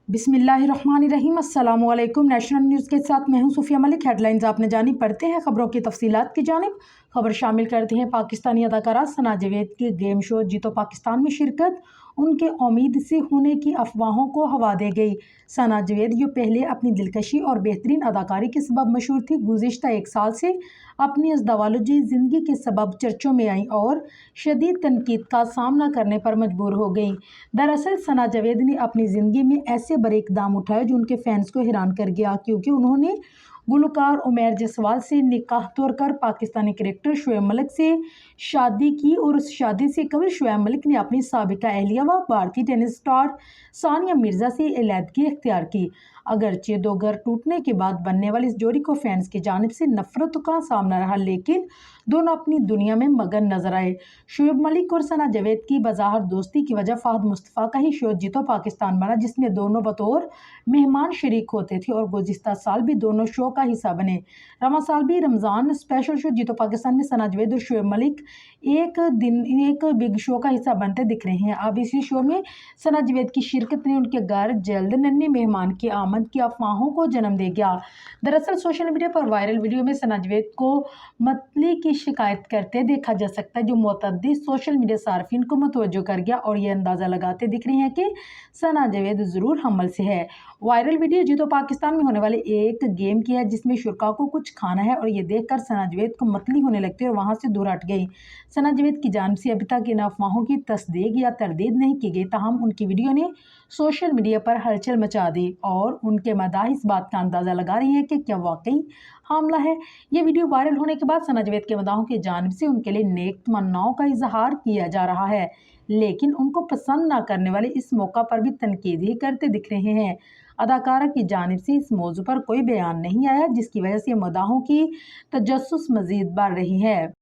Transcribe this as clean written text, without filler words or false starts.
बिस्मिल्लाहिर्रहमानिर्रहीम। अस्सलामुअलैकुम। National news के साथ मैं हूं सूफिया मलिक। हेडलाइंस आपने जानी, पढ़ते हैं खबरों की तफसीलात की जानिब। खबर शामिल करते हैं पाकिस्तानी अदाकारा सना जावेद के गेम शो जीतो पाकिस्तान में शिरकत, उनके उम्मीद से होने की अफवाहों को हवा दे गई। सना जावेद जो पहले अपनी दिलकशी और बेहतरीन अदाकारी के सबब मशहूर थी, गुज़िश्ता एक साल से अपनी इस दवालुजी ज़िंदगी के सबब चर्चों में आई और शदीद तनकीद का सामना करने पर मजबूर हो गई। दरअसल सना जावेद ने अपनी ज़िंदगी में ऐसे बड़े इक़दाम उठाए जो उनके फैंस को हैरान कर गया, क्योंकि उन्होंने गुलकार उमैर जसवाल से निकाह तोड़कर पाकिस्तानी क्रिकेटर शुएब मलिक से शादी की और उस शादी से कबल शुएब मलिक ने अपनी साबिका अहलिया व भारतीय टेनिस स्टार सानिया मिर्ज़ा से अलहदगी इख्तियार की। अगरचे दो घर टूटने के बाद बनने वाली इस जोड़ी को फैंस की जानिब से नफरतों का सामना रहा, लेकिन दोनों अपनी दुनिया में मगन नजर आए। शुएब मलिक और सना जावेद की बज़ाहिर दोस्ती की वजह फहद मुस्तफ़ा का ही शो जीतो पाकिस्तान बना, जिसमें दोनों बतौर मेहमान शरीक होते थे और गुज़िश्ता साल भी दोनों शो का हिस्सा बने। रवा साल भी रमज़ान स्पेशल शो जीतो पाकिस्तान में सना जावेद और शुएब मलिक एक बिग शो का हिस्सा बनते दिख रहे हैं। अब इसी शो में सना जावेद की शिरकत ने उनके घर जल्द नन्हे मेहमान की आमद की अफवाहों को जन्म दे गया। दरअसल सोशल मीडिया पर वायरल वीडियो में सना जावेद को मतली की शिकायत करते देखा जा सकता है, जो मुतअद्दिद सोशल मीडिया सार्फिन को मुतवज्जो कर गया और ये अंदाज़ा लगाते दिख रहे हैं कि सना जावेद ज़रूर हमल से है। वायरल वीडियो जीतो पाकिस्तान में होने वाले एक गेम की है, जिसमें शुरका को कुछ खाना है और ये देखकर सना जावेद को मतली होने लगती है और वहां से दूर हट गई। सना जावेद की जानिब से अभी तक इन अफवाहों की तस्दीक या तरदीद नहीं की गई, ताहम उनकी वीडियो ने सोशल मीडिया पर हलचल मचा दी और उनके मदाह इस बात का अंदाज़ा लगा रही है कि क्या वाकई हामला है। ये वीडियो वायरल होने के बाद सना जावेद के मदाहों की जानिब से उनके लिए नेक तमन्नाओं का इजहार किया जा रहा है, लेकिन उनको पसंद ना करने वाले इस मौका पर भी तनकीद ही करते दिख रहे हैं। अदाकारा की जानिब से इस मौजू पर कोई बयान नहीं आया, जिसकी वजह से मदाहों की तजस्सुस मज़ीद बढ़ रही है।